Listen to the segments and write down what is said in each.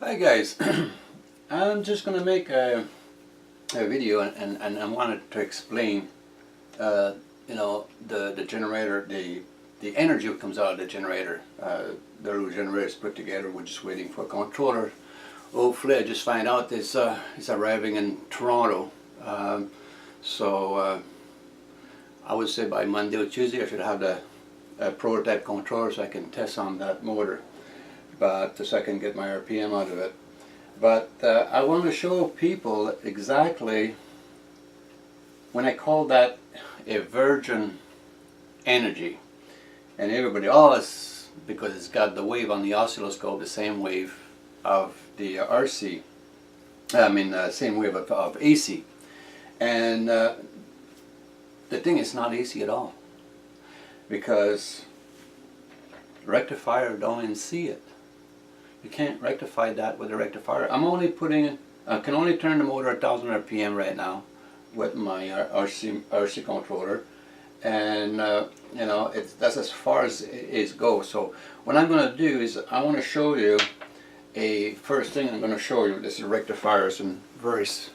Hi guys, I'm just going to make a video and I wanted to explain the generator, the energy that comes out of the generator. The little generator is put together. We're just waiting for a controller. Hopefully I just find out it's arriving in Toronto. So I would say by Monday or Tuesday I should have the prototype controller so I can test on that motor, but so I can get my RPM out of it. But I want to show people exactly when I call that a virgin energy, and everybody, oh, it's because it's got the wave on the oscilloscope, the same wave of the RC, same wave of AC, and the thing is not AC at all, because rectifier don't even see it. You can't rectify that with a rectifier. I'm only putting, I can only turn the motor 1000 RPM right now with my RC controller, and that's as far as it goes. So what I'm going to do is I want to show you first thing I'm going to show you. This is rectifiers and various.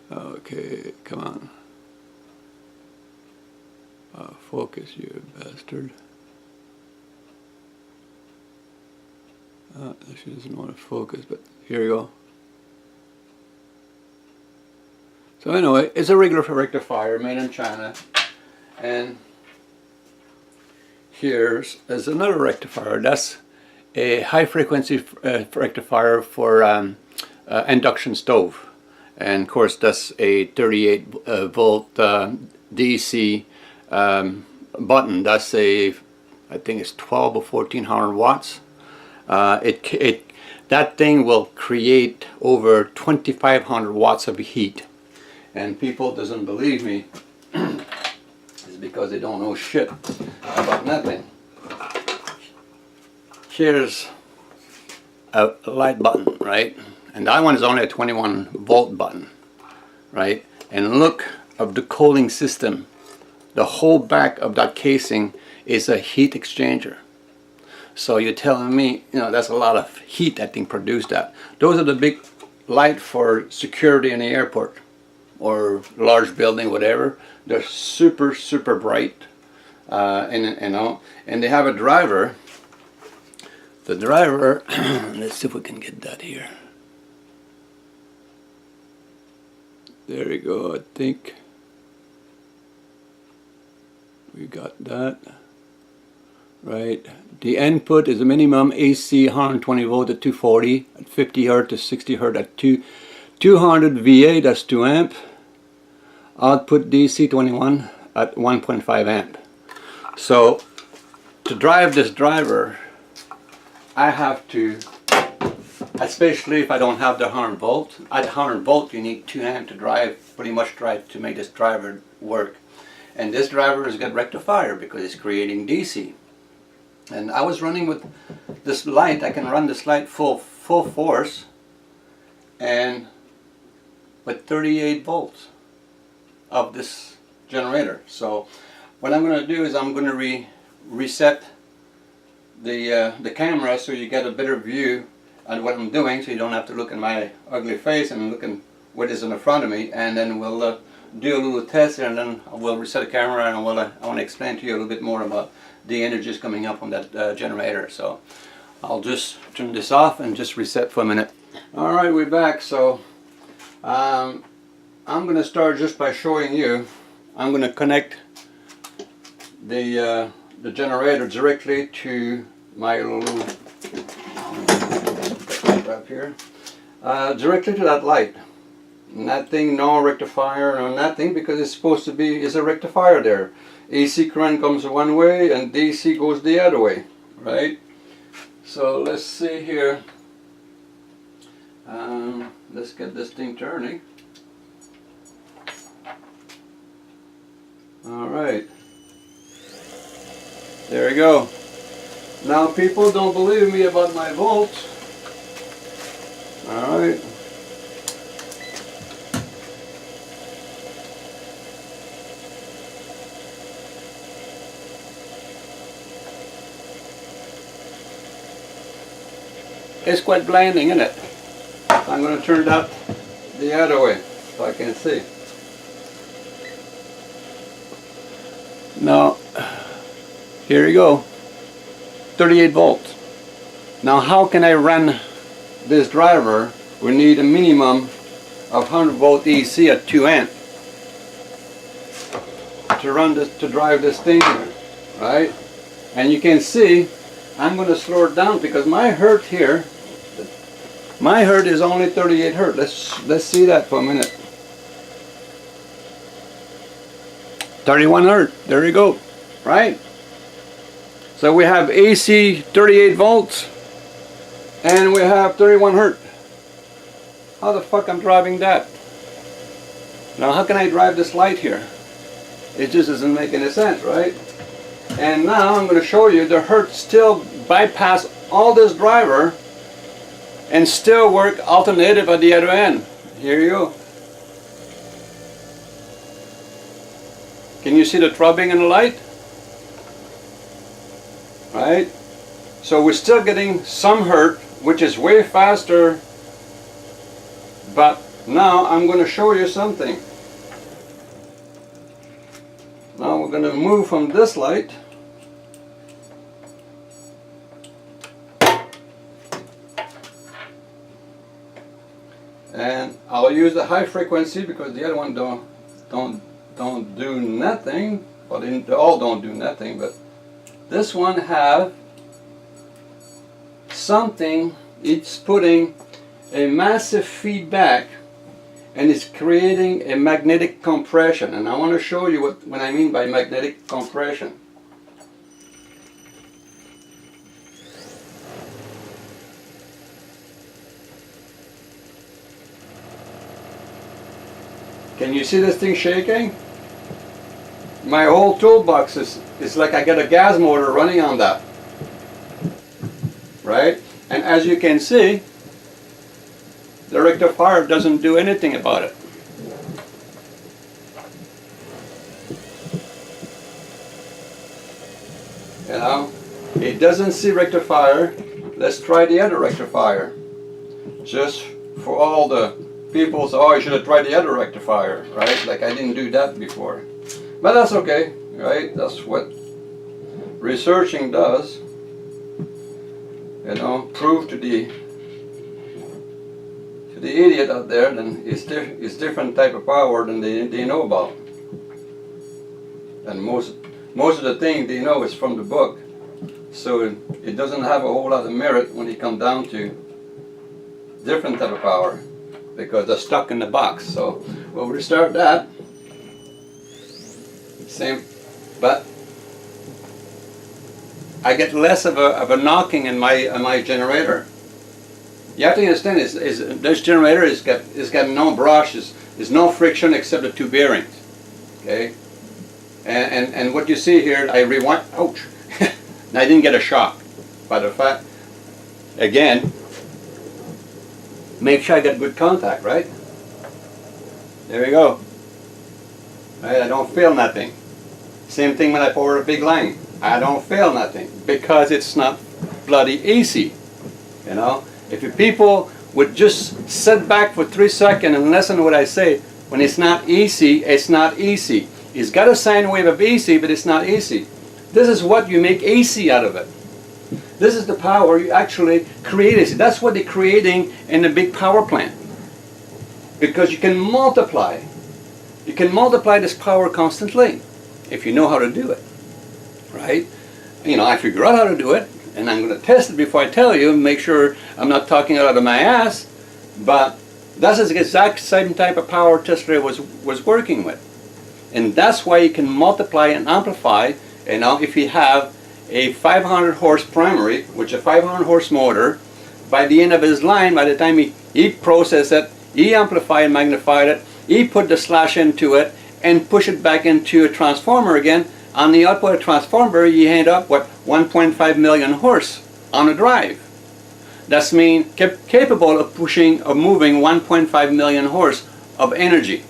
Okay, come on. Focus, you bastard. She doesn't want to focus, but here you go. So anyway, it's a regular rectifier made in China, and here's another rectifier. That's a high frequency rectifier for induction stove, and of course that's a 38 volt DC button. That's I think it's 12 or 1400 watts. That thing will create over 2500 watts of heat, and people doesn't believe me it's because they don't know shit about nothing. Here's a light button, right, and that one is only a 21 volt button, right, and look of the cooling system. The whole back of that casing is a heat exchanger. So you're telling me, that's a lot of heat that thing produced that. Those are the big light for security in the airport or large building, whatever. They're super, super bright, and they have a driver. The driver, let's see if we can get that here. There you go, I think we got that. Right, the input is a minimum AC 120 volt at 240, at 50 hertz to 60 hertz at 200 VA, that's 2 amp. Output DC 21 at 1.5 amp. So to drive this driver, I have to, especially if I don't have the 100 volt. At 100 volt you need 2 amp to pretty much drive to make this driver work. And this driver has got rectifier because it's creating DC. And I was running with this light. I can run this light full force, and with 38 volts of this generator. So what I'm going to do is I'm going to reset the camera so you get a better view on what I'm doing, so you don't have to look at my ugly face and looking what is in the front of me. And then we'll do a little test, and then we'll reset the camera, and I want to explain to you a little bit more about the energy is coming up on that generator. So I'll just turn this off and just reset for a minute. Alright, we're back. So I'm going to start just by showing you. I'm going to connect the generator directly to my little wrap here, directly to that light. Nothing, no rectifier, no nothing, because it's supposed to be is a rectifier there. AC current comes one way and DC goes the other way, right? So let's see here. Let's get this thing turning. Alright. There you go. Now people don't believe me about my volts. Alright. it's quite blinding, isn't it? I'm going to turn that the other way so I can see. Now, here you go, 38 volts. Now how can I run this driver? We need a minimum of 100 volt EC at 2 amp to run this, to drive this thing here, right? And you can see I'm going to slow it down because my hertz here, my hertz is only 38 hertz. Let's see that for a minute. 31 hertz. There you go, right? So we have AC 38 volts and we have 31 hertz. How the fuck I'm driving that? Now how can I drive this light here? It just doesn't make any sense, right? And now I'm going to show you the hertz still bypass all this driver and still work alternative at the other end. Here you go. Can you see the throbbing in the light? Right? So we're still getting some hertz, which is way faster, but now I'm going to show you something. Now we're going to move from this light and I'll use the high frequency because the other one don't do nothing. Well, they all don't do nothing, but this one have something. It's putting a massive feedback and it's creating a magnetic compression, and I want to show you what I mean by magnetic compression. Can you see this thing shaking? My whole toolbox is like I got a gas motor running on that, right? And as you can see, the rectifier doesn't do anything about it. You know, it doesn't see rectifier. Let's try the other rectifier. Just for all the people say, oh, you should have tried the other rectifier, right? Like I didn't do that before. But that's okay, right? That's what researching does. You know, prove to the idiot out there then it's different type of power than they know about. And most of the things they know is from the book. So it doesn't have a whole lot of merit when it comes down to different type of power, because they're stuck in the box. So we'll restart that. Same, but I get less of a knocking in my generator. You have to understand is this generator is got no brush, is no friction except the two bearings. Okay, and what you see here, I rewind. Ouch! I didn't get a shock. By the fact, again, make sure I get good contact. Right. There we go. Right, I don't feel nothing. Same thing when I pour a big line. I don't feel nothing because it's not bloody AC. You know, if you people would just sit back for 3 seconds and listen to what I say, when it's not AC, it's not AC. It's got a sine wave of AC, but it's not AC. This is what you make AC out of it. This is the power you actually create AC. That's what they're creating in a big power plant. Because you can multiply. You can multiply this power constantly if you know how to do it. Right? You know, I figure out how to do it, and I'm going to test it before I tell you and make sure I'm not talking out of my ass, but that's the exact same type of power Tesla was working with. And that's why you can multiply and amplify. You know, if you have a 500 horse primary, which is a 500 horse motor, by the end of his line, by the time he processed it, he amplified and magnified it, he put the slash into it and push it back into a transformer again. On the output of transformer, you end up with 1.5 million horse on a drive. That's capable of pushing or moving 1.5 million horse of energy.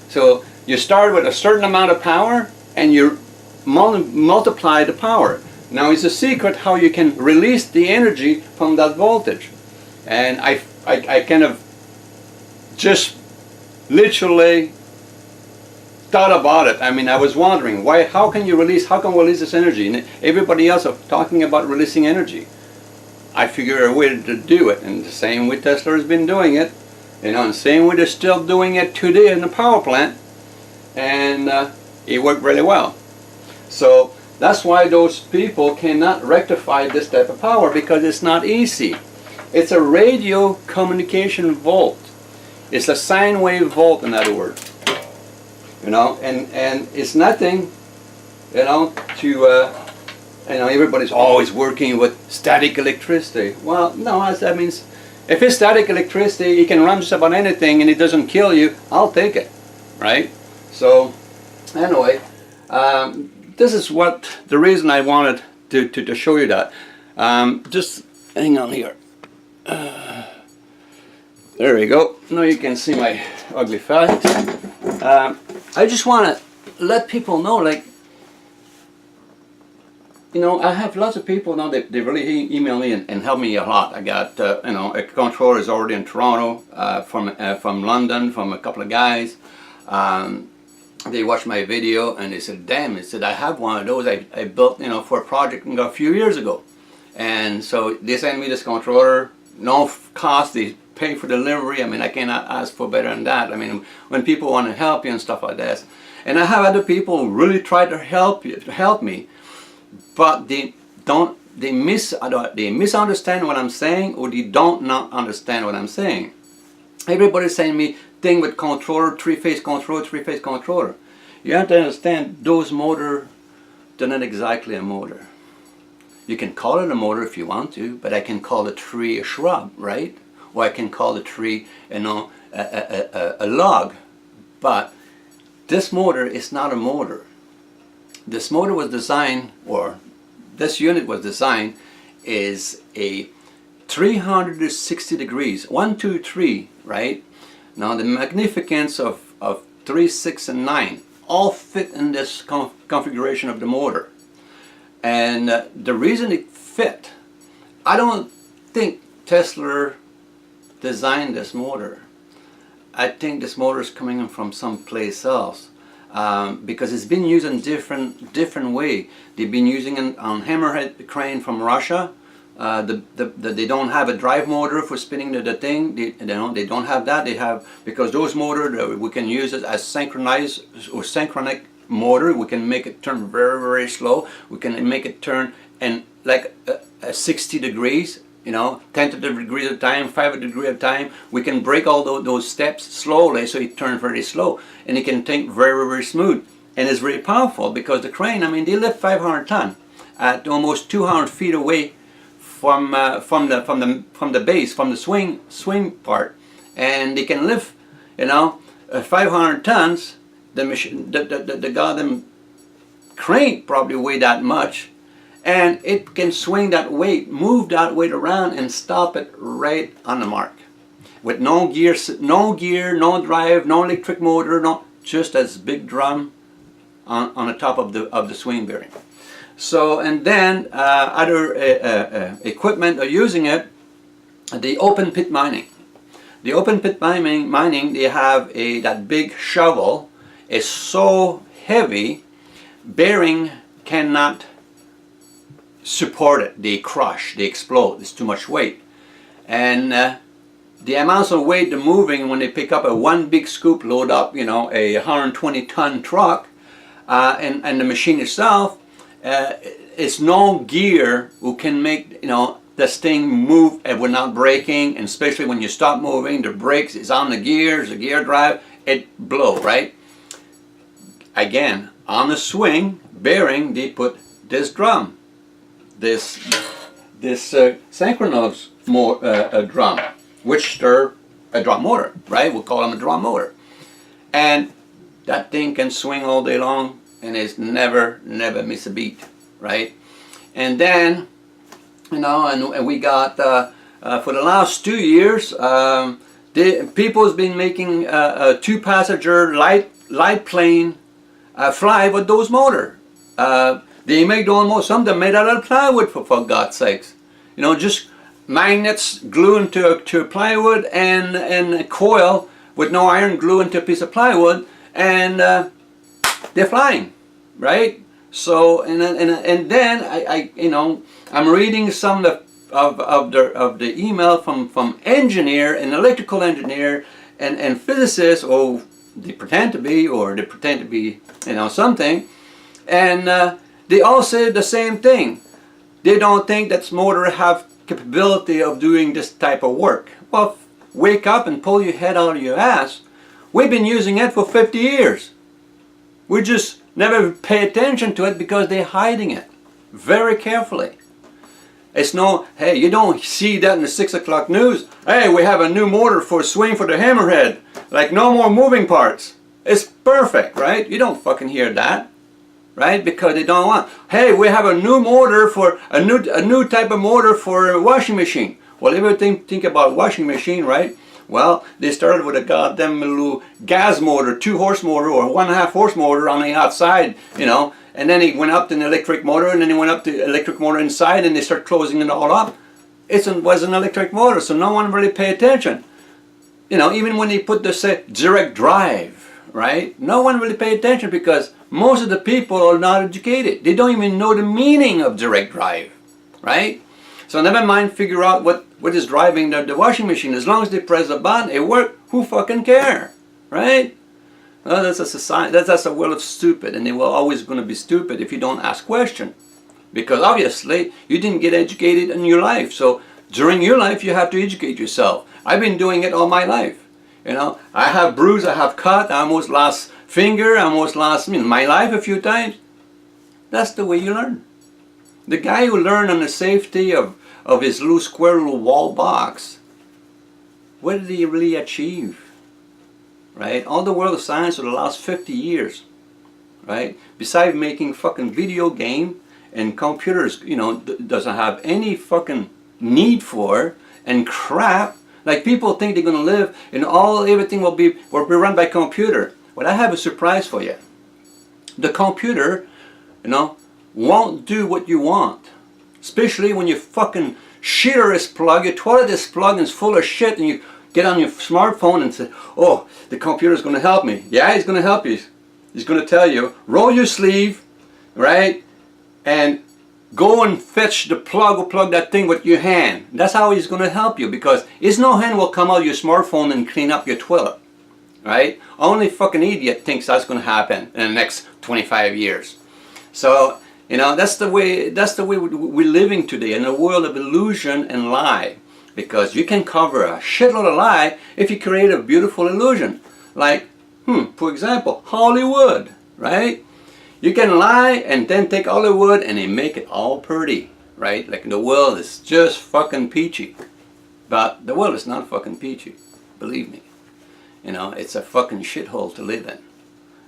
So you start with a certain amount of power and you multiply the power. Now it's a secret how you can release the energy from that voltage. And I kind of just literally thought about it. I mean, I was wondering how can we release this energy? And everybody else are talking about releasing energy. I figured a way to do it, and the same way Tesla has been doing it, and the same way they're still doing it today in the power plant, and it worked really well. So that's why those people cannot rectify this type of power, because it's not easy. It's a radio communication volt. It's a sine wave volt, in other words. And it's nothing, to everybody's always working with static electricity. Well, no, that means if it's static electricity, it can run just about anything and it doesn't kill you, I'll take it, right? So, anyway, this is the reason I wanted to show you that. Just hang on here. There we go. Now you can see my ugly face. I just want to let people know, like, I have lots of people now that they really email me and help me a lot. I got, a controller is already in Toronto, from London, from a couple of guys. They watched my video and they said, damn, they said, I have one of those I built, for a project a few years ago. And so they sent me this controller, no cost, they pay for delivery. I mean, I cannot ask for better than that. I mean, when people want to help you and stuff like that. And I have other people who really try to help me, but they misunderstand what I'm saying, or they don't not understand what I'm saying. Everybody's saying me thing with controller, three-phase controller. You have to understand, those motors, they're not exactly a motor. You can call it a motor if you want to, but I can call the tree a shrub, right? Or I can call the tree, a log. But this motor is not a motor. This motor was designed, or this unit was designed, is a 360 degrees, 1, 2, 3, right? Now the magnificence of 3, 6, and 9 all fit in this configuration of the motor. And the reason it fit, I don't think Tesla designed this motor. I think this motor is coming from someplace else. Because it's been used in different way. They've been using it on hammerhead crane from Russia. They don't have a drive motor for spinning the thing. They don't have that. They have, because those motors, we can use it as synchronized or synchronic motor. We can make it turn very, very slow. We can make it turn in like a 60 degrees. 10 degrees at a time, 5 degrees at a time. We can break all those steps slowly, so it turns very slow, and it can think very, very smooth. And it's very powerful, because the crane, I mean, they lift 500 tons at almost 200 feet away from the base, from the swing part, and they can lift, 500 tons. The machine, the goddamn crane probably weigh that much. And it can swing that weight, move that weight around, and stop it right on the mark, with no gear, no drive, no electric motor, just as big drum on the top of the swing bearing. So, and then other equipment are using it. The open pit mining. The open pit mining, they have that big shovel. Is so heavy, bearing cannot support it. They crush, they explode. It's too much weight. And the amounts of weight they're moving when they pick up one big scoop, load up, a 120-ton truck, and the machine itself, it's no gear who can make, this thing move without braking, and especially when you stop moving, the brakes is on the gears, the gear drive, it blow, right? Again, on the swing bearing, they put this drum, this synchronous drum, which they're a drum motor, right? We'll call them a drum motor. And that thing can swing all day long, and it's never miss a beat, right? And then, and we got, for the last 2 years, people's been making a 2-passenger light plane fly with those motors. They make those motors, some of them made out of plywood, for God's sakes. Just magnets glued to a plywood and a coil with no iron glued into a piece of plywood, and they're flying, right? So and then I you know, I'm reading some of the email from engineer and electrical engineer and physicists, or they pretend to be, you know, something, and they all say the same thing. They don't think that motor have capability of doing this type of work. Well, wake up and pull your head out of your ass. We've been using it for 50 years. We just never pay attention to it because they're hiding it very carefully. It's no, hey, you don't see that in the 6 o'clock news. Hey, we have a new motor for swing for the hammerhead. Like, no more moving parts. It's perfect, right? You don't fucking hear that, right? Because they don't want. Hey, we have a new motor for a new type of motor for a washing machine. Well, everything think about washing machine, right? Well, they started with a goddamn little gas motor, 2-horse motor or 1.5 horse motor on the outside, you know. And then he went up to an electric motor, and then he went up to electric motor inside, and they start closing it all up. It was an electric motor, so no one really paid attention. You know, even when they put the say direct drive, right? No one really paid attention because most of the people are not educated. They don't even know the meaning of direct drive, right? So never mind figure out what is driving the washing machine. As long as they press a button, it works. Who fucking care, right? Well, that's a society. That's a world of stupid, and they will always going to be stupid if you don't ask questions. Because obviously you didn't get educated in your life. So during your life you have to educate yourself. I've been doing it all my life. You know, I have bruise, I have cut, I almost lost finger, I almost lost my life a few times. That's the way you learn. The guy who learned on the safety of his little square little wall box, what did he really achieve? Right? All the world of science for the last 50 years, right? Besides making fucking video game and computers, you know, doesn't have any fucking need for, and crap. Like, people think they're gonna live and everything will be run by computer. Well, I have a surprise for you. The computer, you know, won't do what you want. Especially when your fucking shitter is plugged, your toilet is plugged and it's full of shit, and you get on your smartphone and say, oh, the computer's going to help me. Yeah, he's going to help you. He's going to tell you, roll your sleeve, right, and go and fetch the plug or plug that thing with your hand. That's how he's going to help you, because his no hand will come out of your smartphone and clean up your toilet, right? Only fucking idiot thinks that's going to happen in the next 25 years. So, you know, that's the way we're living today, in a world of illusion and lie. Because you can cover a shitload of lie if you create a beautiful illusion. Like, for example, Hollywood, right? You can lie and then take Hollywood and they make it all pretty, right? Like, the world is just fucking peachy. But the world is not fucking peachy, believe me. You know, it's a fucking shithole to live in.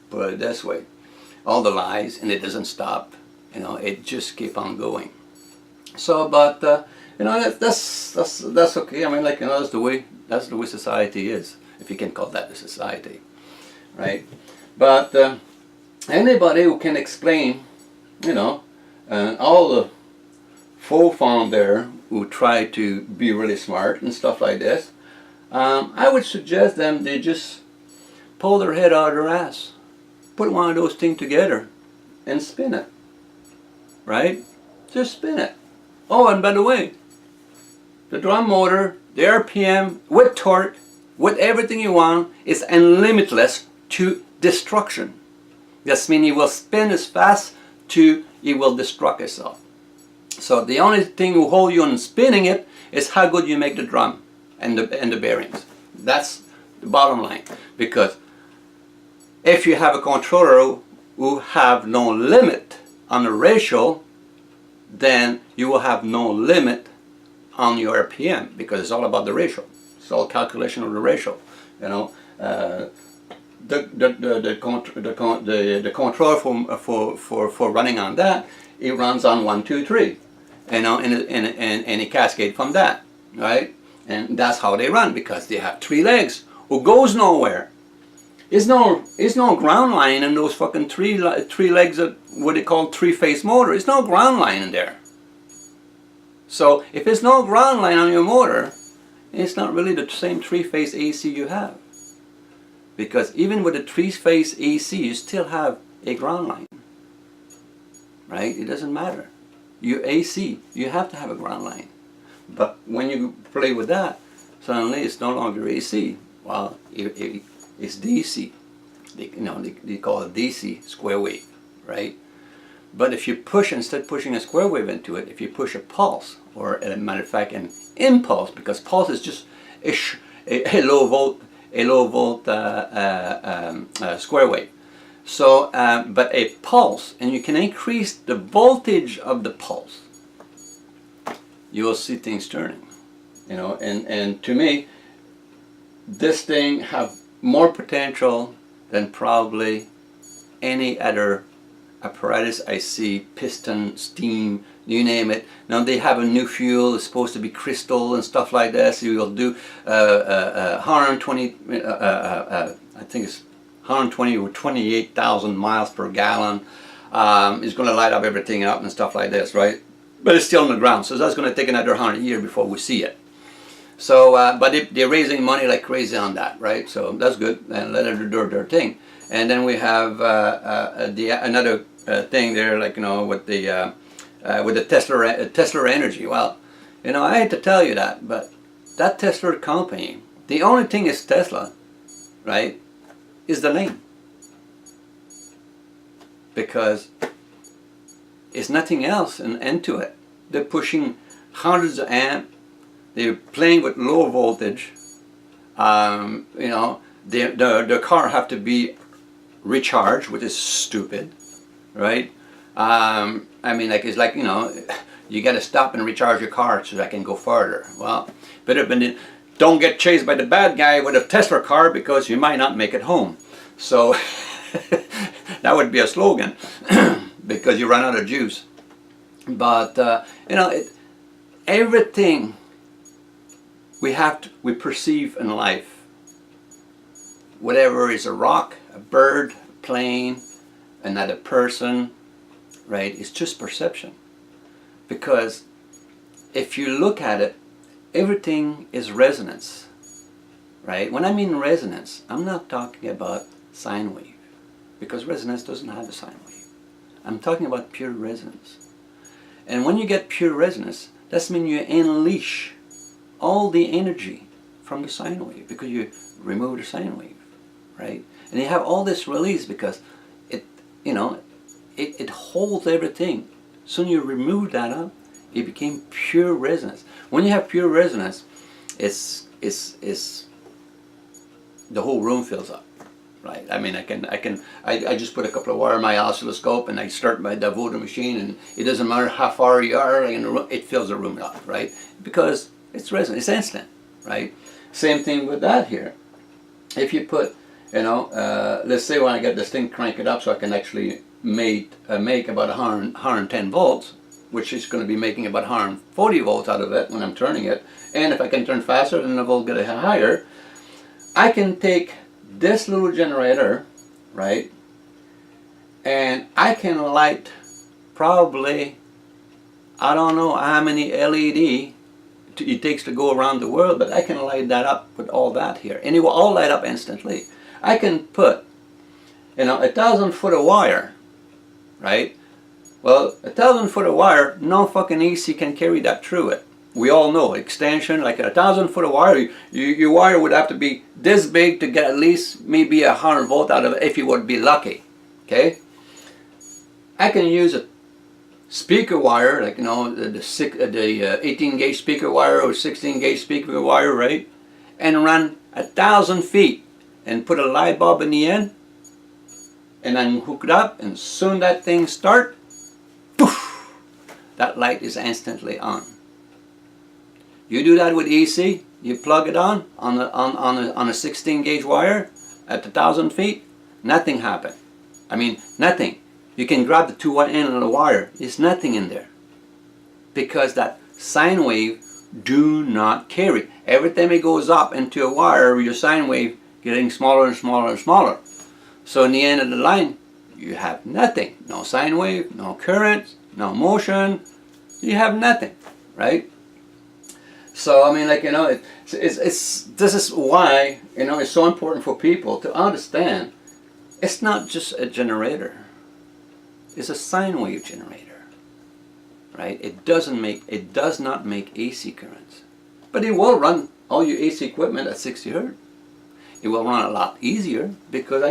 Put it this way. All the lies, and it doesn't stop. You know, it just keep on going. So, but you know, that's okay. I mean, like, you know, that's the way society is, if you can call that a society, right? But anybody who can explain, you know, all the faux fond there who try to be really smart and stuff like this, I would suggest them they just pull their head out of their ass, put one of those things together, and spin it, right? Just spin it. Oh, and by the way, the drum motor, the RPM, with torque, with everything you want, is unlimitless to destruction. That means it will spin as fast to it will destruct itself. So the only thing will hold you on spinning it is how good you make the drum and the bearings. That's the bottom line. Because if you have a controller who have no limit on the ratio, then you will have no limit on your RPM, because it's all about the ratio. It's all calculation of the ratio. You know, the control for running on that, it runs on 1, 2, 3. You know, and it cascades from that, right? And that's how they run, because they have 3 legs who goes nowhere. There's no ground line in those fucking three legs of what they call 3-phase motor. There's no ground line in there. So if there's no ground line on your motor, it's not really the same three-phase AC you have. Because even with a three-phase AC, you still have a ground line. Right? It doesn't matter. Your AC, you have to have a ground line. But when you play with that, suddenly it's no longer AC. Well, it's DC. They call it DC, square wave, right? But if you push, instead of pushing a square wave into it, if you push a pulse, or as a matter of fact an impulse, because pulse is just a low volt square wave. So, but a pulse, and you can increase the voltage of the pulse, you will see things turning. And to me, this thing have more potential than probably any other apparatus I see, piston, steam, you name it. Now they have a new fuel, it's supposed to be crystal and stuff like that, so you'll do 120, I think it's 120 or 28,000 miles per gallon. It's going to light up everything up and stuff like this, right? But it's still on the ground, so that's going to take another 100 years before we see it. So, but they're raising money like crazy on that, right? So that's good, and let them do their thing. And then we have another thing there, like with the Tesla energy. Well, I hate to tell you that, but that Tesla company, the only thing is Tesla, right, is the name, because it's nothing else into it. They're pushing hundreds of amps. They're playing with low voltage. The car have to be recharged, which is stupid, right? I mean, like it's like you got to stop and recharge your car so that I can go further. Well, better than don't get chased by the bad guy with a Tesla car because you might not make it home. So that would be a slogan because you run out of juice. But everything we perceive in life, whatever is a rock, a bird, a plane, another person, right? It's just perception. Because if you look at it, everything is resonance, right? When I mean resonance, I'm not talking about sine wave, because resonance doesn't have a sine wave. I'm talking about pure resonance. And when you get pure resonance, that means you unleash all the energy from the sine wave, because you remove the sine wave, right? And you have all this release because it holds everything. Soon you remove that up, it became pure resonance. When you have pure resonance, it's the whole room fills up, right? I mean, I just put a couple of wire in my oscilloscope and I start my Davoda machine, and it doesn't matter how far you are in the room, it fills the room up, right? Because it's resonant, it's instant, right? Same thing with that here. If you put, let's say when I get this thing crank it up so I can actually make about 110 volts, which is going to be making about 140 volts out of it when I'm turning it. And if I can turn faster, then the volt get higher. I can take this little generator, right, and I can light probably, I don't know how many LED it takes to go around the world, but I can light that up with all that here, and it will all light up instantly. I can put 1,000 foot of wire, right? Well, 1,000 foot of wire, no fucking AC can carry that through it. We all know extension, like 1,000 foot of wire, your wire would have to be this big to get at least maybe 100 volt out of it if you would be lucky. Okay, I can use a speaker wire, like the 18 gauge speaker wire or 16 gauge speaker wire, right? And run 1,000 feet and put a light bulb in the end, and then hook it up, and soon that thing start, poof, that light is instantly on. You do that with AC, you plug it on a 16 gauge wire at 1,000 feet, nothing happened. I mean, nothing. You can grab the two end of the wire, there's nothing in there. Because that sine wave do not carry. Every time it goes up into a wire, your sine wave getting smaller and smaller and smaller. So in the end of the line, you have nothing. No sine wave, no current, no motion. You have nothing. right? So I mean, like, you know, this is why, you know, it's so important for people to understand it's not just a generator. It's a sine wave generator, right? It does not make AC currents, but it will run all your AC equipment at 60 hertz. It will run a lot easier because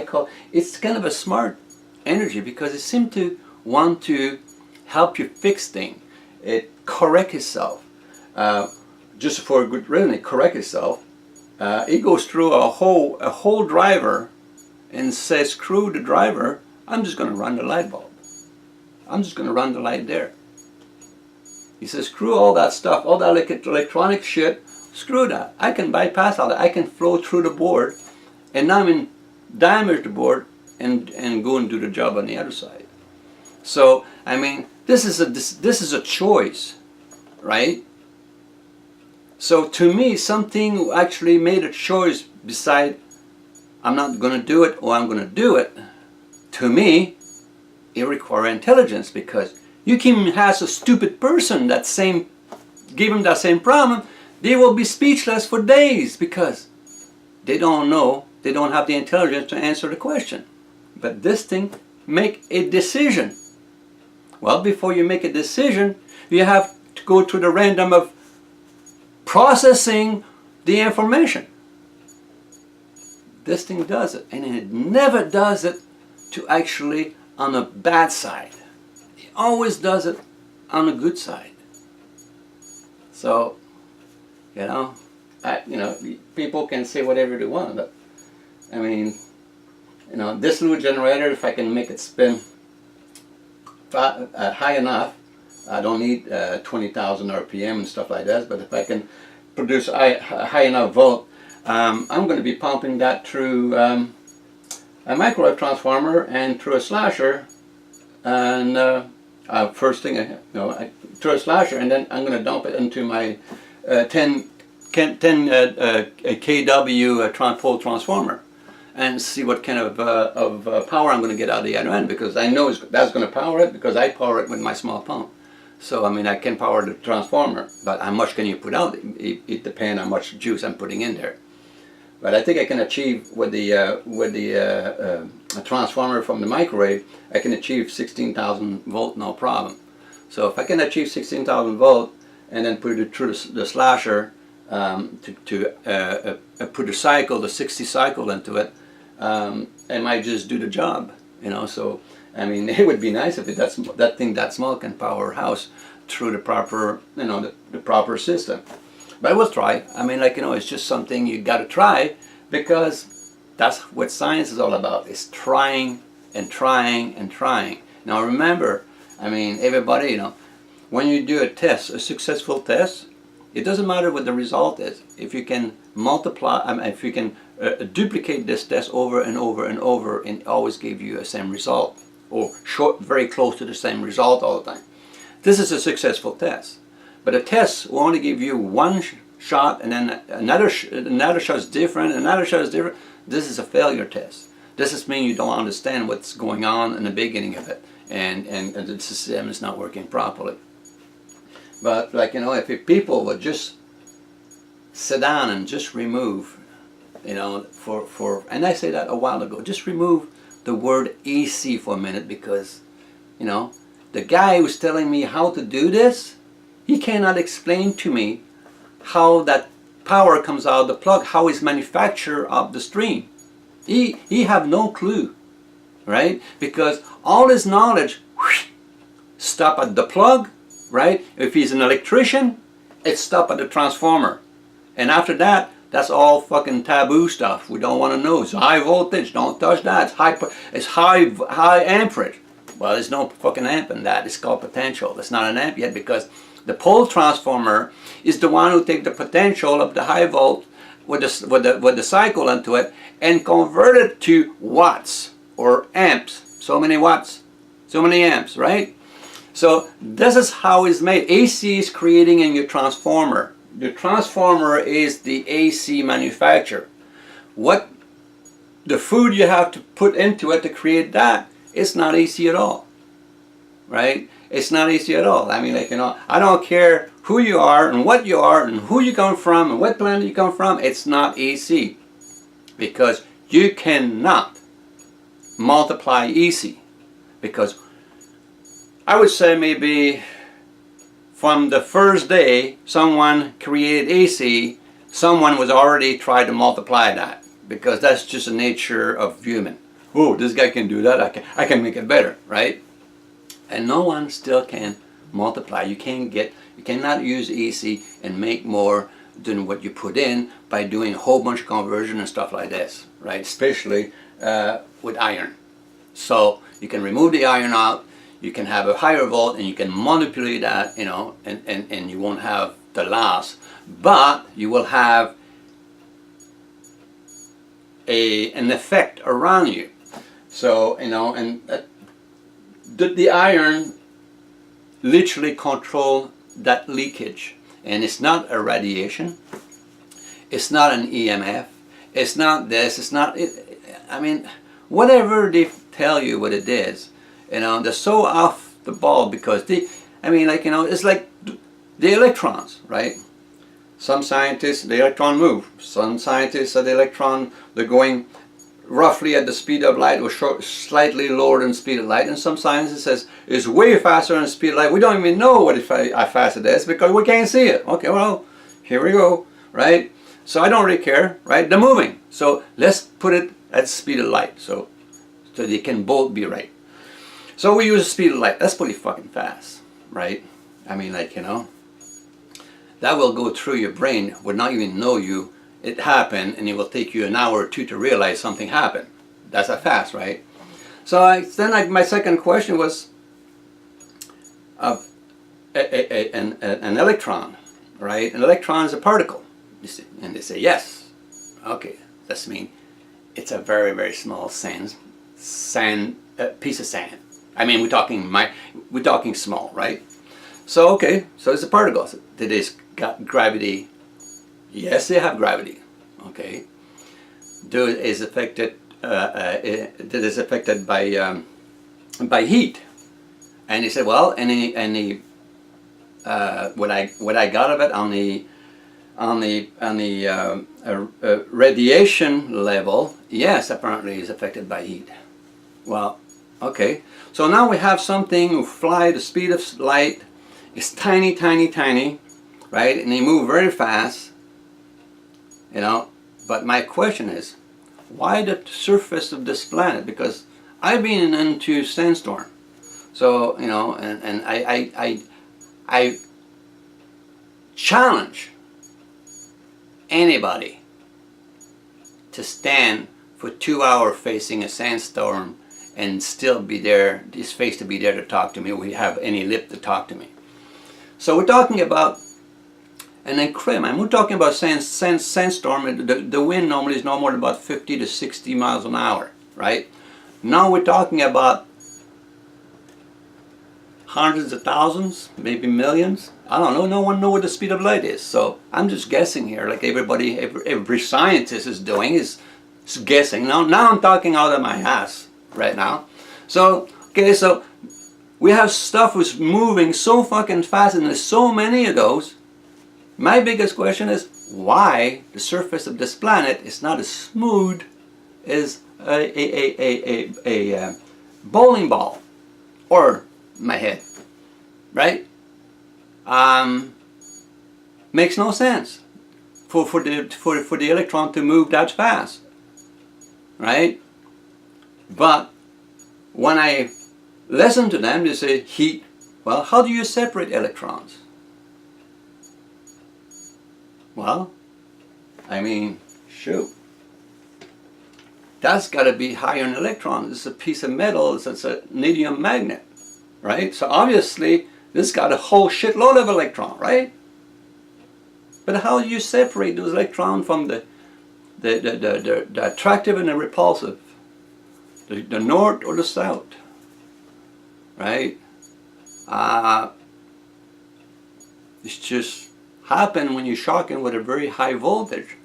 it's kind of a smart energy, because it seems to want to help you fix things. It correct itself. Just for a good reason, it correct itself. It goes through a whole driver and says, screw the driver, I'm just going to run the light bulb. I'm just going to run the light there. He says, screw all that stuff, all that electronic shit, screw that. I can bypass all that. I can flow through the board and now damage the board and go and do the job on the other side. So, I mean, this is a choice, right? So to me, something actually made a choice beside I'm not going to do it or I'm going to do it. To me, it requires intelligence, because you can have a stupid person give them that same problem, they will be speechless for days because they don't know, they don't have the intelligence to answer the question. But this thing, make a decision. Well, before you make a decision, you have to go through the random of processing the information. This thing does it, and it never does it to actually on a bad side. It always does it on a good side. So, you know, people can say whatever they want, but I mean, you know, this little generator, if I can make it spin high enough, I don't need 20,000 RPM and stuff like that, but if I can produce a high enough volt, I'm going to be pumping that through a microwave transformer and through a slasher, and first thing, through a slasher, and then I'm going to dump it into my 10 kW pole transformer and see what kind of power I'm going to get out of the other end, because I know that's going to power it, because I power it with my small pump. So I mean, I can power the transformer, but how much can you put out? It depends how much juice I'm putting in there. But I think I can achieve with the transformer from the microwave, I can achieve 16,000 volt, no problem. So if I can achieve 16,000 volt and then put it through the slasher to put a cycle, the 60 cycle into it, I might just do the job, you know. So I mean, it would be nice if that thing that small can power a house through the proper, you know, the proper system. But I will try. I mean, like, you know, it's just something you got to try, because that's what science is all about. It's trying and trying and trying. Now remember, I mean, everybody, you know, when you do a test, a successful test, it doesn't matter what the result is. If you can multiply, I mean, if you can duplicate this test over and over and over, and always give you the same result, or very close to the same result all the time, this is a successful test. But a test will only give you one shot, and then another shot is different, another shot is different. This is a failure test. This is mean you don't understand what's going on in the beginning of it, and the system is not working properly. But, like, you know, if people would just sit down and just remove, you know, and I said that a while ago, just remove the word AC for a minute, because, you know, the guy who's telling me how to do this, he cannot explain to me how that power comes out of the plug, how it's manufactured of the stream. He have no clue, right? Because all his knowledge stop at the plug, right? If he's an electrician, it stop at the transformer. And after that, that's all fucking taboo stuff. We don't want to know. It's high voltage, don't touch that. It's high amperage. Well, there's no fucking amp in that. It's called potential. It's not an amp yet, because the pole transformer is the one who takes the potential of the high volt with the cycle into it and convert it to watts or amps. So many watts, so many amps, right? So this is how it's made. AC is creating in your transformer. The transformer is the AC manufacturer. What the food you have to put into it to create that, it's not AC at all, right? It's not AC at all. I mean, like, you know, I don't care who you are and what you are and who you come from and what planet you come from, it's not easy. Because you cannot multiply easy. Because I would say maybe from the first day someone created AC, someone was already trying to multiply that. Because that's just the nature of human. Oh, this guy can do that, I can make it better, right? And no one still can multiply. You cannot use AC and make more than what you put in by doing a whole bunch of conversion and stuff like this, right? Especially with iron. So you can remove the iron out, you can have a higher volt, and you can manipulate that, you know, and you won't have the loss, but you will have an effect around you. So, you know, and the iron literally control that leakage. And it's not a radiation, it's not an EMF, it's not this, it's not, I mean, whatever they tell you what it is, you know, they're so off the ball because I mean, like, you know, it's like the electrons, right? Some scientists, the electron move. Some scientists say the electron, they're going roughly at the speed of light or slightly lower than the speed of light. And some scientists says it's way faster than the speed of light. We don't even know how fast it is because we can't see it. Okay, well, here we go, right? So I don't really care, right? They're moving. So let's put it at the speed of light so they can both be right. So we use the speed of light. That's pretty fucking fast, right? I mean, like, you know, that will go through your brain, would not even know it happened, and it will take you an hour or two to realize something happened. That's that fast, right? So my second question was an electron, right? An electron is a particle, and they say yes. Okay, that means it's a very, very small piece of sand. I mean, we're talking small, right? So okay, so it's a particle. So it is got gravity. Yes, they have gravity. Okay, that is affected by heat. And he said, well, what I got of it on the radiation level, yes, apparently is affected by heat. Well, okay, so now we have something who fly the speed of light. It's tiny, tiny, tiny, right? And they move very fast, you know. But my question is, why the surface of this planet? Because I've been into sandstorm, so you know, and I challenge anybody to stand for 2 hours facing a sandstorm and still be there, his face to be there to talk to me, or have any lip to talk to me. So we're talking about an increment. We're talking about sandstorm. The wind normally is no more than about 50 to 60 miles an hour, right? Now we're talking about hundreds of thousands, maybe millions. I don't know. No one knows what the speed of light is. So I'm just guessing here, like every scientist is doing, is guessing. Now I'm talking out of my ass right now. So okay, so we have stuff that's moving so fucking fast, and there's so many of those. My biggest question is why the surface of this planet is not as smooth as a bowling ball or my head, right? Makes no sense for the electron to move that fast, right? But when I listen to them, they say heat. Well, how do you separate electrons? Well, I mean, shoot. That's got to be higher in electrons. It's a piece of metal. It's a neodymium magnet, right? So obviously, this got a whole shitload of electron, right? But how do you separate those electrons from the attractive and the repulsive? The north or the south, right? It's just happen when you're shocking with a very high voltage.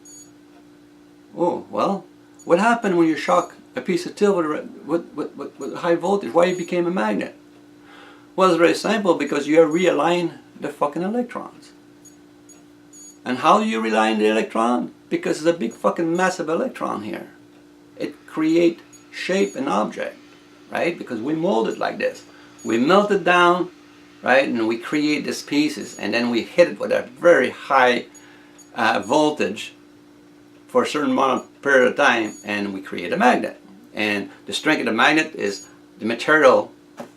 Oh, well, what happened when you shock a piece of steel with high voltage? Why it became a magnet? Well, it's very simple, because you realign the fucking electrons. And how do you realign the electron? Because there's a big fucking massive electron here. It creates shape and object, right? Because we mold it like this. We melt it down, right? And we create these pieces, and then we hit it with a very high voltage for a certain amount of period of time, and we create a magnet. And the strength of the magnet is the material,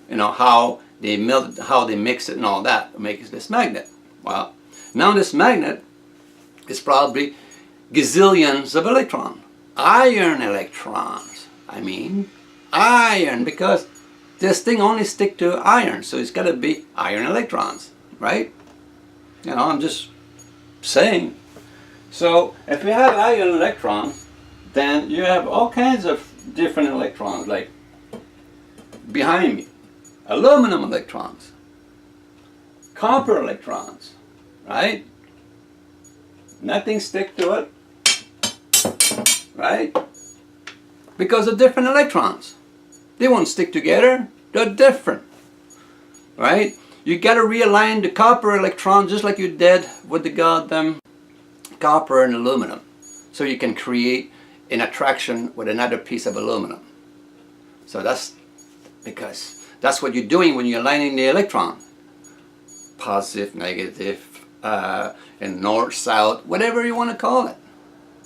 you know, how they melt it, how they mix it and all that makes this magnet. Well, now this magnet is probably gazillions of electrons. Iron electrons. I mean, iron, because this thing only sticks to iron, so it's got to be iron electrons, right? You know, I'm just saying. So if you have iron electrons, then you have all kinds of different electrons, like behind me, aluminum electrons, copper electrons, right? Nothing stick to it, right? Because of different electrons. They won't stick together, they're different, right? You got to realign the copper electrons just like you did with the goddamn copper and aluminum, so you can create an attraction with another piece of aluminum. So that's because that's what you're doing when you're aligning the electron. Positive, negative, and north, south, whatever you want to call it,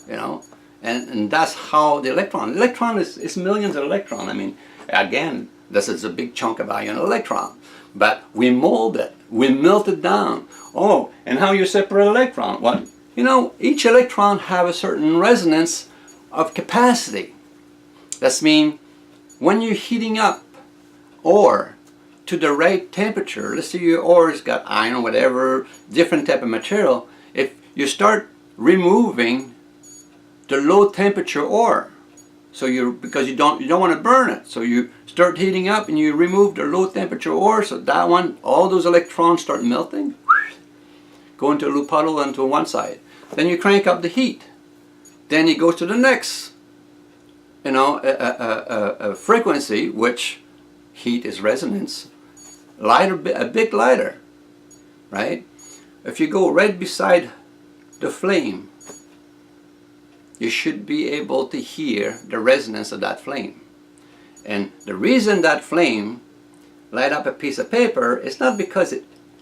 you know. And that's how the electron is millions of electrons. I mean, again, this is a big chunk of iron electron, but we mold it, we melt it down. Oh, and how you separate electron? Well, you know, each electron have a certain resonance of capacity. That's mean when you're heating up ore to the right temperature, let's say your ore's got iron or whatever, different type of material, if you start removing the low temperature ore, so because you don't want to burn it, so you start heating up and you remove the low temperature ore, so that one, all those electrons start melting, go into a loop puddle onto one side. Then you crank up the heat. Then it goes to the next, you know, a frequency, which heat is resonance, lighter, a bit lighter, right? If you go right beside the flame, you should be able to hear the resonance of that flame. And the reason that flame light up a piece of paper is not because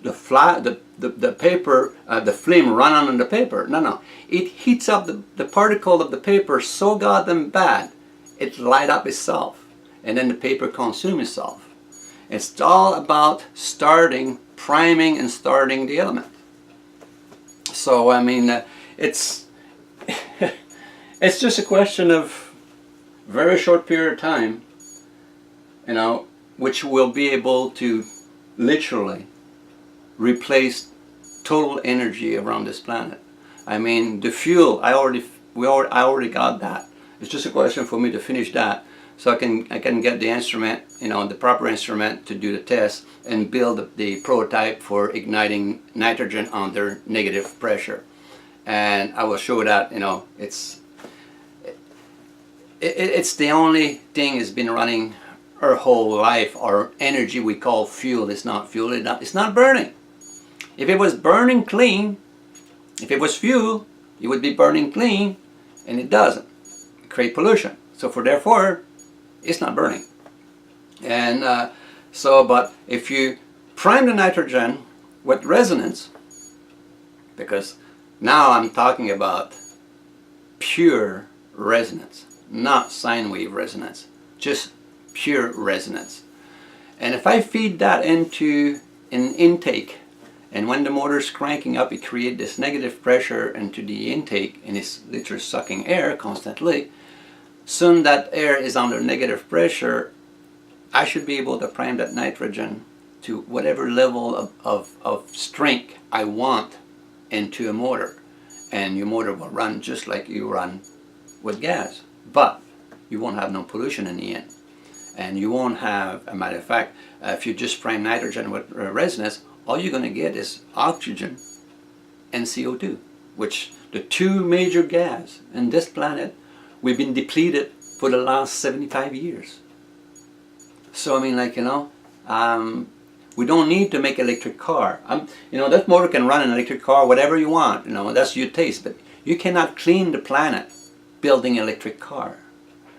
the paper, the flame run on the paper. No. It heats up the particle of the paper so goddamn bad, it light up itself. And then the paper consumes itself. It's all about priming and starting the element. So, I mean, it's it's just a question of very short period of time, you know, which will be able to literally replace total energy around this planet. I mean, the fuel, I already got that. It's just a question for me to finish that, so I can get the instrument, you know, the proper instrument to do the test and build the prototype for igniting nitrogen under negative pressure. And I will show that, you know, it's the only thing that's been running our whole life. Our energy we call fuel is not fuel. It's not burning. If it was burning clean, if it was fuel, it would be burning clean, and it doesn't. It creates pollution. So therefore, it's not burning. And but if you prime the nitrogen with resonance, because now I'm talking about pure resonance, not sine wave resonance, just pure resonance. And if I feed that into an intake, and when the motor is cranking up, it creates this negative pressure into the intake, and it's literally sucking air constantly. Soon that air is under negative pressure. I should be able to prime that nitrogen to whatever level of strength I want into a motor. And your motor will run just like you run with gas. But you won't have no pollution in the end. And you won't have, a matter of fact, if you just prime nitrogen with resonance, all you're going to get is oxygen and CO2, which the two major gas in this planet, we've been depleted for the last 75 years. So I mean, like, you know, We don't need to make electric car. You know, that motor can run an electric car, whatever you want. You know, that's your taste. But you cannot clean the planet building an electric car,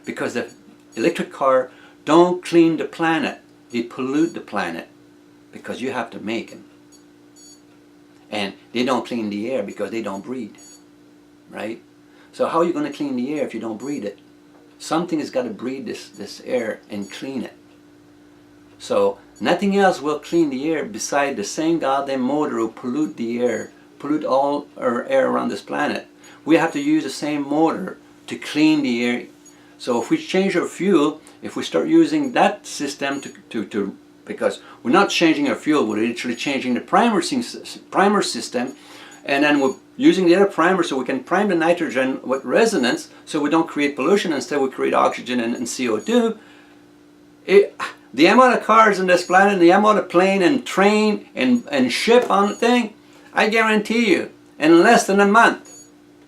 because the electric car don't clean the planet. They pollute the planet because you have to make them. And they don't clean the air because they don't breathe, right? So how are you going to clean the air if you don't breathe it? Something has got to breathe this air and clean it. So nothing else will clean the air beside the same goddamn motor who pollute the air, pollute all our air around this planet. We have to use the same motor to clean the air. So if we change our fuel, if we start using that system because we're not changing our fuel, we're literally changing the primer system, and then we're using the other primer so we can prime the nitrogen with resonance so we don't create pollution, instead we create oxygen and CO2. The amount of cars on this planet, the amount of plane and train and ship on the thing, I guarantee you, in less than a month,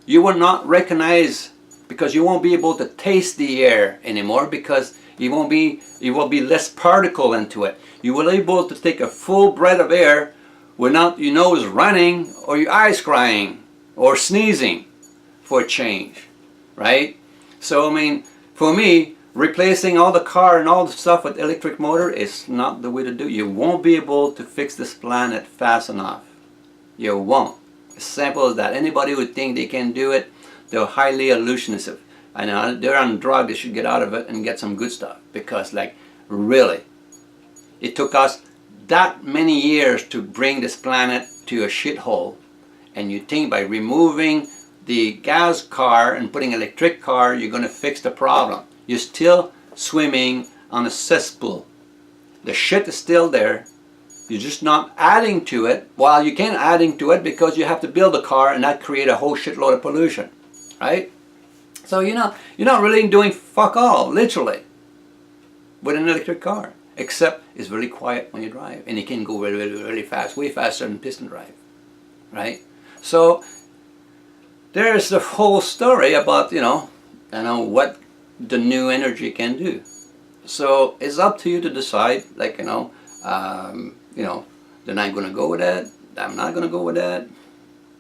you will not recognize, because you won't be able to taste the air anymore, because it will be less particle into it. You will be able to take a full breath of air without your nose running or your eyes crying or sneezing for a change, right? So I mean, for me, replacing all the car and all the stuff with electric motor is not the way to do it. You won't be able to fix this planet fast enough. You won't. As simple as that. Anybody who think they can do it, they're highly hallucinative. I know they're on drugs. They should get out of it and get some good stuff. Because, like, really, it took us that many years to bring this planet to a shithole. And you think by removing the gas car and putting electric car, you're going to fix the problem. You're still swimming on a cesspool. The shit is still there. You're just not adding to it. Well, you can't adding to it because you have to build a car and that create a whole shitload of pollution, right? So you're not really doing fuck all, literally, with an electric car. Except it's very quiet when you drive, and it can go really, really, really fast, way faster than piston drive, right? So there's the whole story about what the new energy can do. So it's up to you to decide, like, then I'm going to go with that, I'm not going to go with that,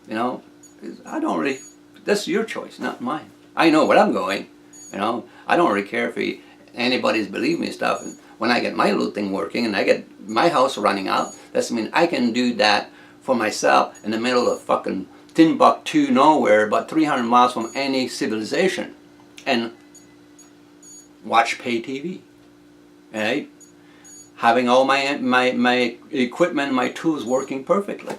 I don't really, that's your choice, not mine. I know where I'm going, I don't really care if anybody's believe me stuff. And when I get my little thing working and I get my house running out, that's mean I can do that for myself in the middle of fucking Timbuktu nowhere, about 300 miles from any civilization, and watch pay TV, right? Having all my equipment, my tools working perfectly.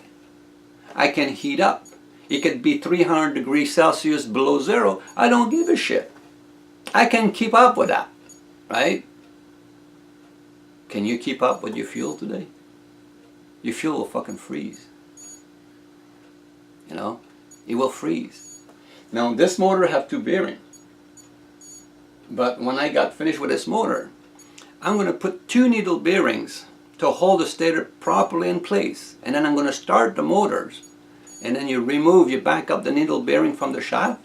I can heat up. It could be 300 degrees Celsius below zero. I don't give a shit. I can keep up with that, right? Can you keep up with your fuel today? Your fuel will fucking freeze. It will freeze. Now this motor have 2 bearings. But when I got finished with this motor, I'm going to put 2 needle bearings to hold the stator properly in place. And then I'm going to start the motors. And then you back up the needle bearing from the shaft.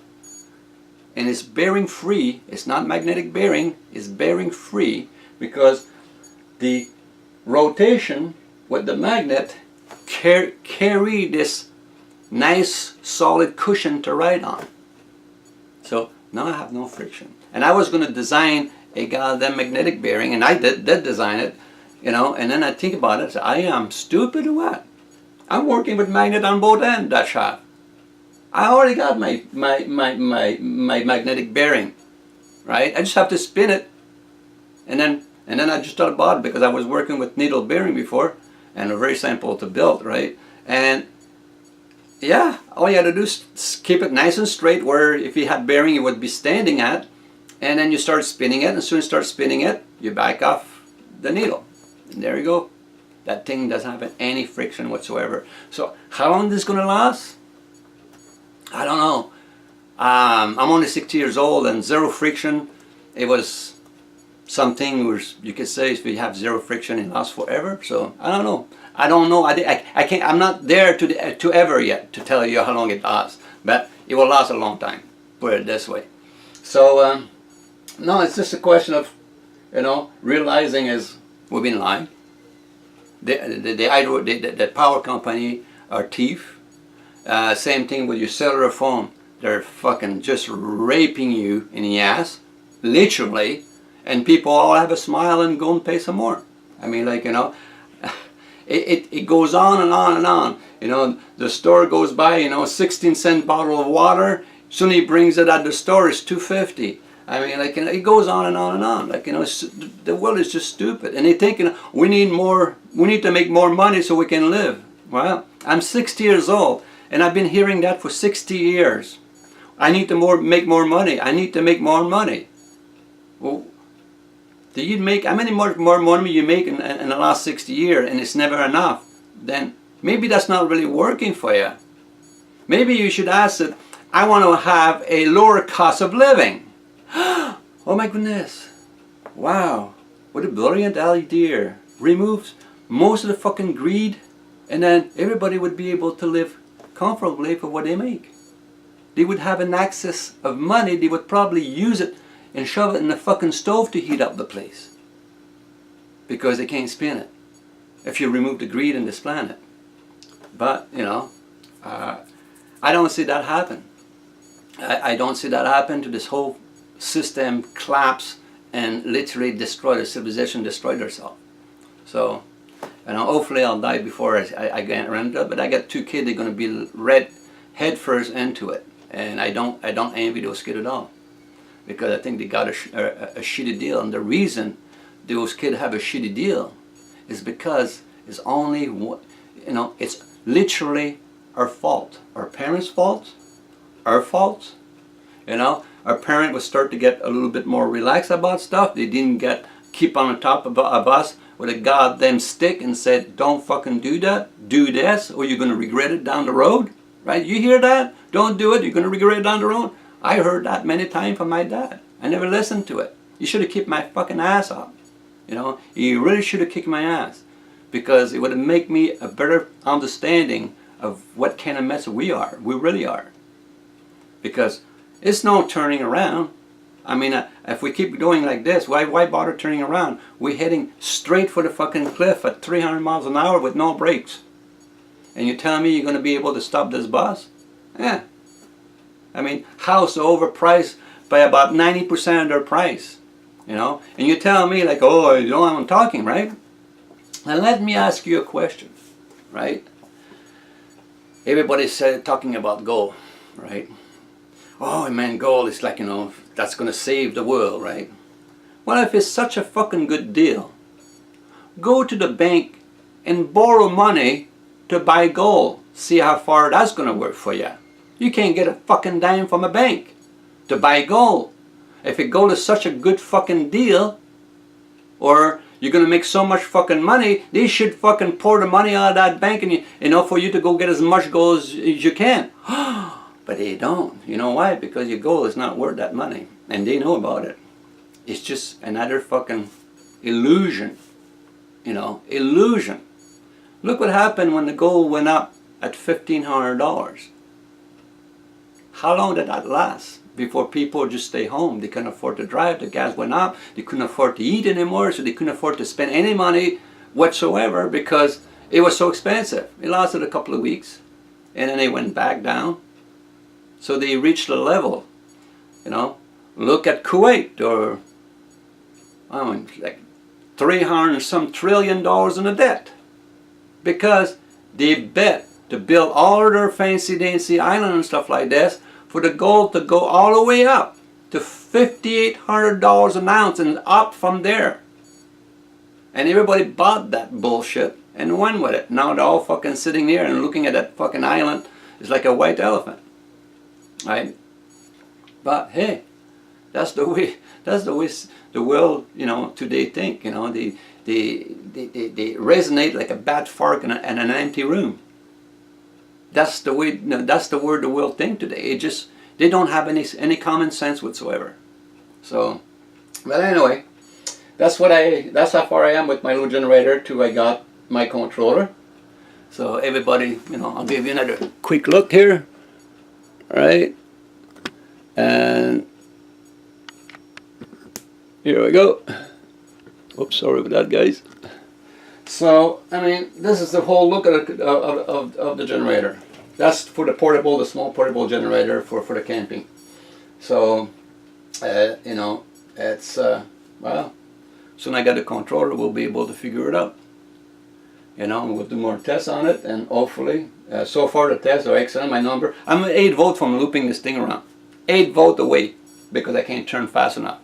And it's bearing free. It's not magnetic bearing. It's bearing free because the rotation with the magnet carry this nice solid cushion to ride on. So now I have no friction. And I was going to design a goddamn magnetic bearing, and I did design it, and then I think about it, so I am stupid or what? I'm working with magnet on both ends, that shaft. I already got my magnetic bearing, right? I just have to spin it, and then I just thought about it because I was working with needle bearing before, and they're very simple to build, right? And yeah, all you had to do is keep it nice and straight, where if you had bearing you would be standing at, and then you start spinning it, and as soon as you start spinning it, you back off the needle. And there you go. That thing doesn't have any friction whatsoever. So how long is this going to last? I don't know. I'm only 60 years old and 0 friction. It was something where you could say if you have 0 friction it lasts forever. So I don't know. I can't. I'm not there to ever yet to tell you how long it lasts. But it will last a long time. Put it this way. So no, it's just a question of realizing we've been lying. the power company are thief. Same thing with your cellular phone. They're fucking just raping you in the ass, literally, and people all have a smile and go and pay some more. I mean, like, you know, it goes on and on and on. You know, the store goes by, you know, 16-cent bottle of water. Soon he brings it at the store, it's $2.50. I mean, like, you know, it goes on and on and on. Like, you know, the world is just stupid. And they think, you know, we need to make more money so we can live. Well, I'm 60 years old, and I've been hearing that for 60 years. I need to make more money. I need to make more money. Well, do you make, how many more money you make in the last 60 years, and it's never enough? Then maybe that's not really working for you. Maybe you should ask that, I want to have a lower cost of living. Oh my goodness. Wow. What a brilliant idea. Removes most of the fucking greed, and then everybody would be able to live comfortably for what they make. They would have an excess of money. They would probably use it and shove it in the fucking stove to heat up the place, because they can't spin it if you remove the greed in this planet. But, you know, I don't see that happen. I don't see that happen to this whole system collapse and literally destroy the civilization, destroy themselves. So, you know, hopefully I'll die before I get around it. But I got 2 kids, they're going to be head first into it. And I don't envy those kids at all, because I think they got a shitty deal. And the reason those kids have a shitty deal is because it's only, you know, it's literally our fault. Our parents' fault, our fault. You know, our parent would start to get a little bit more relaxed about stuff. They didn't keep on top of us with a goddamn stick and said, don't fucking do that, do this, or you're going to regret it down the road. Right? You hear that? Don't do it, you're going to regret it down the road. I heard that many times from my dad. I never listened to it. You should have kicked my fucking ass up. You know, you really should have kicked my ass, because it would have made me a better understanding of what kind of mess we really are. Because it's no turning around. I mean, if we keep going like this, why bother turning around? We're heading straight for the fucking cliff at 300 miles an hour with no brakes. And you're telling me you're going to be able to stop this bus? Yeah. I mean, house overpriced by about 90% of their price. You know? And you're telling me like, oh, you know what I'm talking, right? Now let me ask you a question, right? Everybody's talking about gold, right? Oh man, gold is like, you know, that's going to save the world, right? Well, if it's such a fucking good deal, go to the bank and borrow money to buy gold. See how far that's going to work for you. You can't get a fucking dime from a bank to buy gold. If gold is such a good fucking deal, or you're going to make so much fucking money, they should fucking pour the money out of that bank, and you know, for you to go get as much gold as you can. But they don't. You know why? Because your gold is not worth that money. And they know about it. It's just another fucking illusion. You know, illusion. Look what happened when the gold went up at $1,500. How long did that last before people just stay home? They couldn't afford to drive, the gas went up, they couldn't afford to eat anymore, so they couldn't afford to spend any money whatsoever because it was so expensive. It lasted a couple of weeks, and then they went back down. So they reached the level, you know. Look at Kuwait, or I mean, like $300 trillion in the debt, because they bet to build all of their fancy dancy island and stuff like this for the gold to go all the way up to $5,800 an ounce and up from there. And everybody bought that bullshit and went with it. Now they're all fucking sitting there and looking at that fucking island. It's like a white elephant, right? But hey, that's the way the world, you know, today think. You know, they resonate like a bad fart in an empty room. That's the way. That's the word the world think today. They don't have any common sense whatsoever. So, but anyway, that's how far I am with my little generator till I got my controller. So everybody, you know, I'll give you another quick look here. All right, and here we go. Oops, sorry about that, guys. So, I mean, this is the whole look of the generator. That's for the portable, the small portable generator for the camping. So, you know, it's, well, soon I got a controller, we'll be able to figure it out. You know, we'll do more tests on it, and hopefully, so far the tests are excellent. My number, I'm 8 volt from looping this thing around. 8 volt away, because I can't turn fast enough.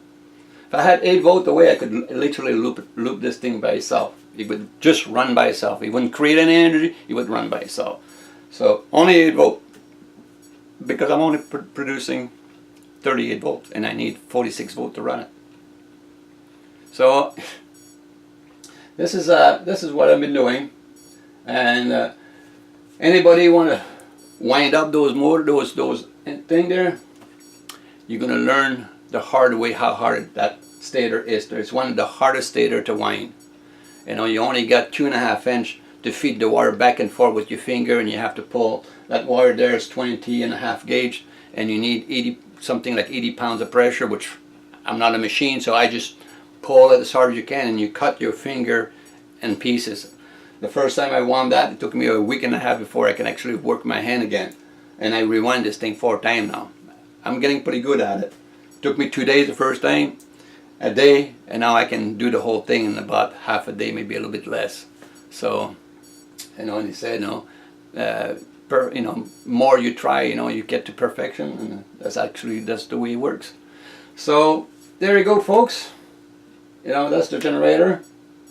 If I had 8 volt away, I could literally loop this thing by itself. It would just run by itself. It wouldn't create any energy, it would run by itself. So, only 8 volt, because I'm only producing 38 volts, and I need 46 volt to run it. So, this is what I've been doing, and anybody want to wind up those thing there, you're gonna learn the hard way how hard that stator is. It's one of the hardest stator to wind. You know, you only got 2.5 inch to feed the wire back and forth with your finger, and you have to pull. That wire there is 20.5 gauge, and you need something like 80 pounds of pressure, which I'm not a machine, so I just pull it as hard as you can, and you cut your finger in pieces. The first time I wound that, it took me a week and a half before I can actually work my hand again. And I rewind this thing 4 times now. I'm getting pretty good at it. It took me 2 days the first time, a day, and now I can do the whole thing in about half a day, maybe a little bit less. So, you know, and he said, you know, more you try, you know, you get to perfection, and that's the way it works. So there you go, folks. You know, that's the generator.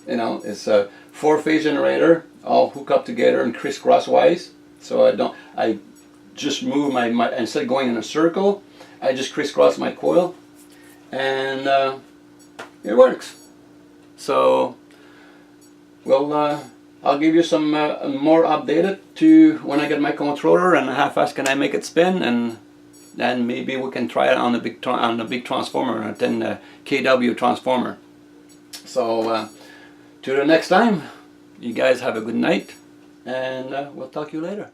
You know, it's a 4-phase generator, all hooked up together and crisscross wise. So I just move my instead of going in a circle, I just crisscross my coil, and it works. So, well, I'll give you some more updated to when I get my controller and how fast can I make it spin, and then maybe we can try it on a big transformer, a 10 kW transformer. So, to the next time, you guys have a good night, and we'll talk to you later.